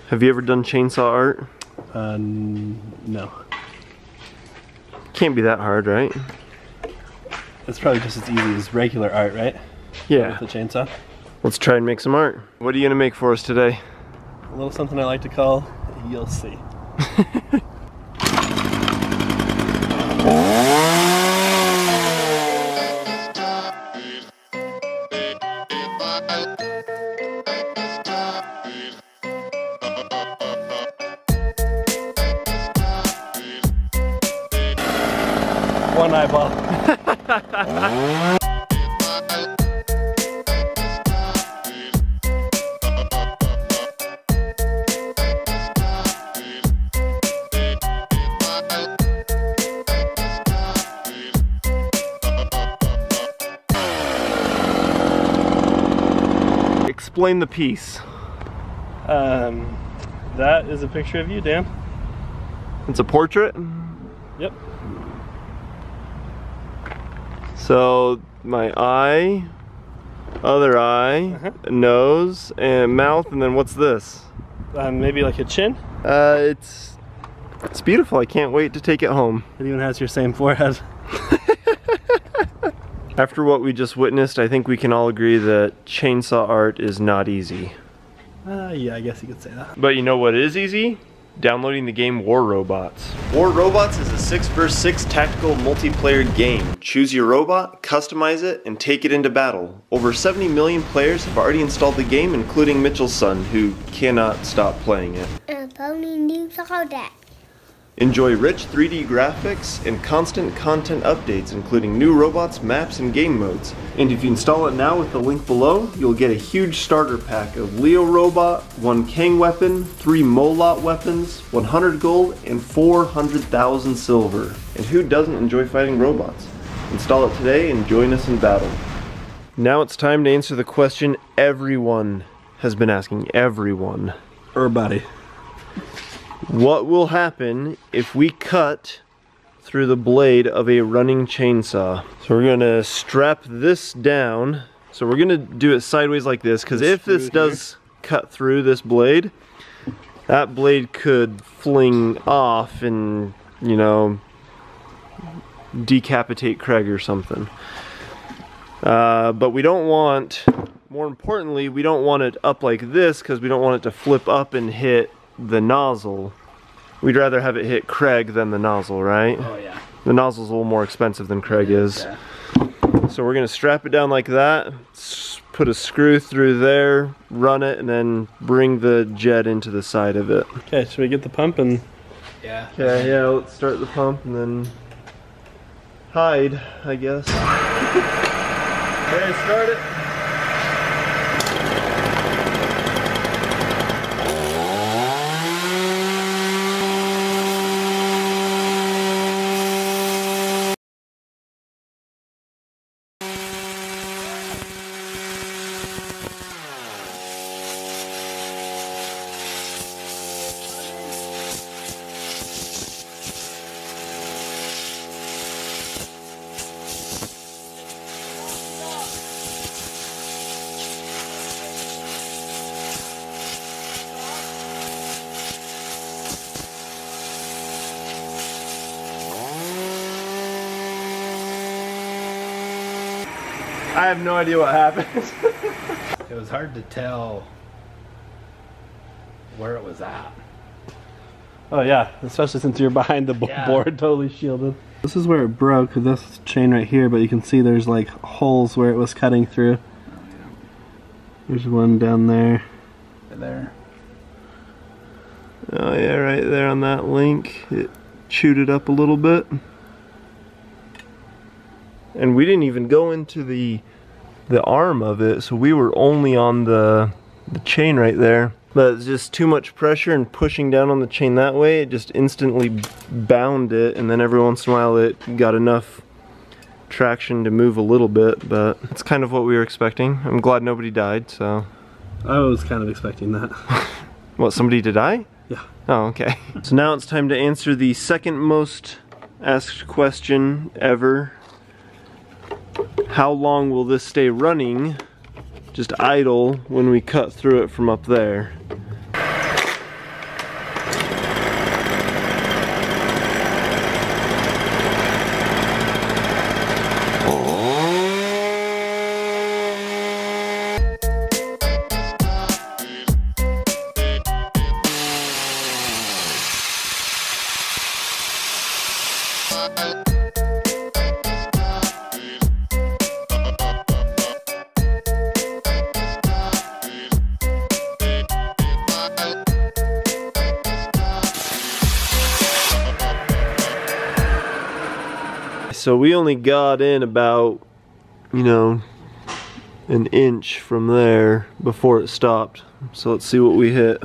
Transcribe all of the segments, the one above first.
Have you ever done chainsaw art? No. Can't be that hard, right? It's probably just as easy as regular art, right? Yeah. With the chainsaw. Let's try and make some art. What are you gonna make for us today? A little something I like to call, you'll see. One eyeball. Explain the piece. That is a picture of you, Dan. It's a portrait? Yep. So my eye, other eye, nose, and mouth, and then what's this? Maybe like a chin? It's beautiful. I can't wait to take it home. It even has your same forehead. After what we just witnessed, I think we can all agree that chainsaw art is not easy. Yeah, I guess you could say that. But you know what is easy? Downloading the game War Robots. War Robots is a 6 vs 6 tactical multiplayer game. Choose your robot, customize it, and take it into battle. Over 70 million players have already installed the game, including Mitchell's son, who cannot stop playing it. Enjoy rich 3D graphics and constant content updates, including new robots, maps, and game modes. And if you install it now with the link below, you'll get a huge starter pack of Leo Robot, 1 Kang weapon, 3 Molot weapons, 100 gold, and 400,000 silver. And who doesn't enjoy fighting robots? Install it today and join us in battle. Now it's time to answer the question everyone has been asking. Everyone. Everybody. What will happen if we cut through the blade of a running chainsaw? So we're gonna strap this down. So we're gonna do it sideways like this, because if this does cut through this blade, that blade could fling off and, you know, decapitate Craig or something. But we don't want, more importantly, we don't want it up like this, because we don't want it to flip up and hit the nozzle. We'd rather have it hit Craig than the nozzle, right? Oh yeah. The nozzle's a little more expensive than Craig is. Yeah. So we're gonna strap it down like that, put a screw through there, run it, and then bring the jet into the side of it. Okay, should we get the pump and... Yeah, let's start the pump and then hide, I guess. Okay, start it. I have no idea what happened. It was hard to tell where it was at. Oh yeah, especially since you're behind the board, totally shielded. This is where it broke, because this chain right here, but you can see there's like holes where it was cutting through. There's one down there. There. Oh yeah, right there on that link. It chewed it up a little bit. And we didn't even go into the arm of it, so we were only on the chain right there. But it's just too much pressure and pushing down on the chain that way, it just instantly bound it, and then every once in a while it got enough traction to move a little bit, but it's kind of what we were expecting. I'm glad nobody died, so. I was kind of expecting that. What, somebody to die? Yeah. Oh, okay. So now it's time to answer the second most asked question ever. How long will this stay running, just idle, when we cut through it from up there? so we only got in about, you know, an inch from there before it stopped. So let's see what we hit.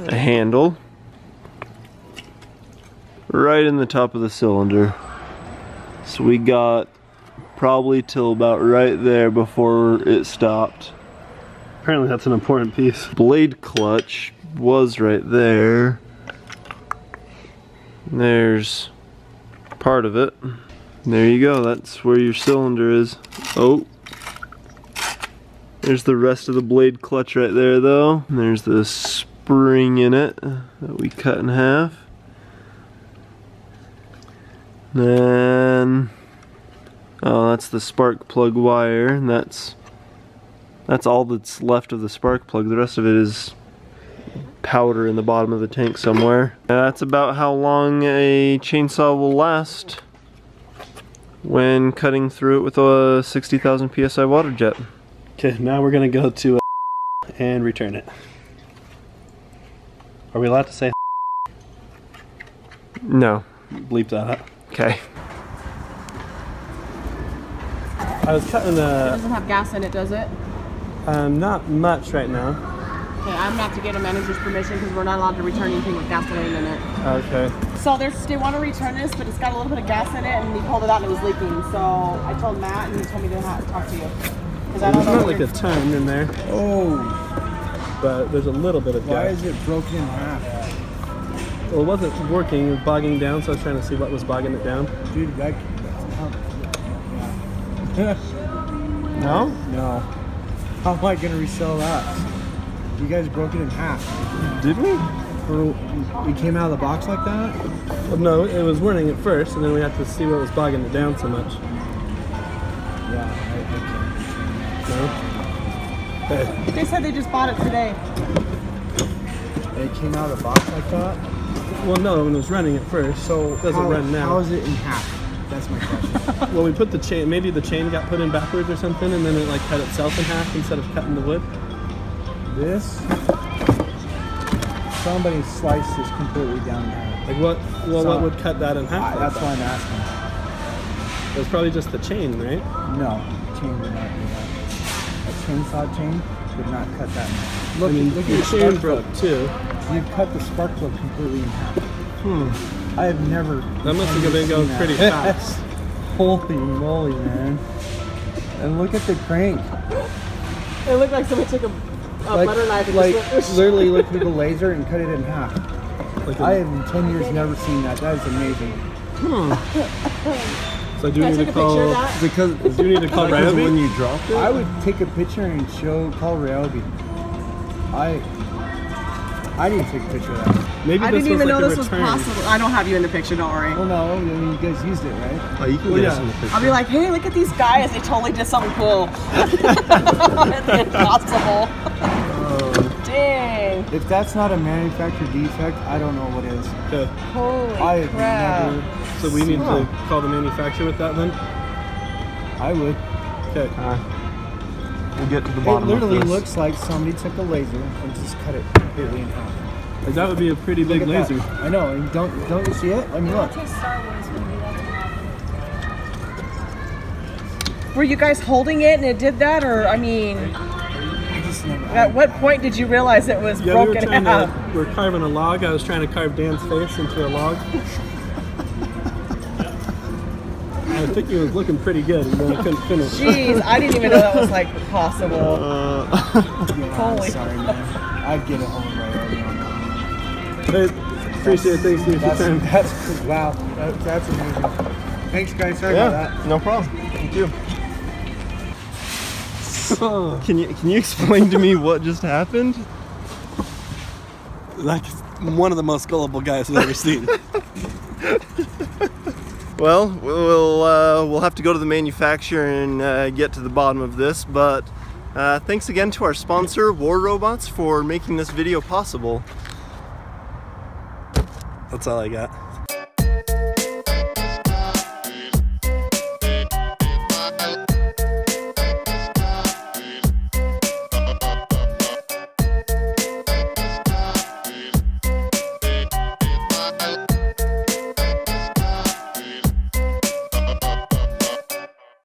A handle right in the top of the cylinder. So we got probably till about right there before it stopped. Apparently that's an important piece. Blade clutch was right there. There's part of it. There you go, that's where your cylinder is. Oh, there's the rest of the blade clutch right there though. And there's the spring in it that we cut in half. Then, oh, that's the spark plug wire, and that's all that's left of the spark plug. The rest of it is powder in the bottom of the tank somewhere. That's about how long a chainsaw will last when cutting through it with a 60,000 psi water jet. Okay, now we're gonna go to and return it. Are we allowed to say? No. Bleep that out. Okay. I was cutting It doesn't have gas in it, does it? not much right now. Okay, I'm gonna have to get a manager's permission because we're not allowed to return anything with gasoline in it. Okay. So they want to return this, but it's got a little bit of gas in it, and he pulled it out and it was leaking. So I told Matt, and he told me to talk to you. Because I don't know. There's not like a ton in there, Oh, but there's a little bit of gas. why is it broken in half? Well, it wasn't working, it was bogging down, so I was trying to see what was bogging it down. Dude, that... No? No. How am I going to resell that? You guys broke it in half. Did we? Or it came out of the box like that? Well, no, it was running at first, and then we had to see what was bogging it down so much. Yeah, No? Hey. They said they just bought it today. it came out of the box like that? Well, no, when it was running at first, So it doesn't run now. How is it in half? That's my question. Well, we put the chain, maybe the chain got put in backwards or something, and then it like cut itself in half instead of cutting the wood. This, somebody sliced this completely down in half. Like what? Well, what would cut that in half? That's why I'm asking. It was probably just the chain, right? No, chain would not do that. A chainsaw chain would not cut that in half. Look, I mean, look your at the chain spark broke plug. too. You cut the spark plug completely in half. I have never. That must have been going pretty fast. Holy moly, man! And look at the crank. It looked like somebody took a butter knife and just literally looked with a laser and cut it in half. Like I have in 10 years never seen that. That is amazing. So I do Can I need take to a picture of call. that? Because Do you need to call Ryobi? when you dropped it? I would take a picture and call Ryobi. I need to take a picture of that. Maybe I this didn't even was like know a this was return. possible. I don't have you in the picture, don't worry. Well, no, I mean, you guys used it, right? Oh, you can get us in the picture. I'll be like, hey, look at these guys. They totally did something cool. Impossible. Dang. If that's not a manufacturer defect, I don't know what is. Okay. Holy I have crap. never. So we need to call the manufacturer with that then? I would. Okay. We'll get to the It bottom literally of this. looks like somebody took a laser and just cut it completely in half. Like that would be a pretty big Look at laser. that. I know. And don't you see it? I mean, look. Were you guys holding it and it did that? Or, I mean, I just never. at what point did you realize it was Yeah, we were broken trying out? to. We're carving a log. I was trying to carve Dan's face into a log. I think it was looking pretty good, and then I couldn't finish. Jeez, I didn't even know that was like possible. Yeah, Holy I'm sorry, man. I'd get a hold of Ryobi on that. Hey, appreciate it. Thanks for your time. That's wow. That's amazing. Thanks, guys. Sorry about that. No problem. Thank you. Can you explain to me what just happened? Like one of the most gullible guys I've ever seen. Well, we'll have to go to the manufacturer and get to the bottom of this, but thanks again to our sponsor, War Robots, for making this video possible. That's all I got.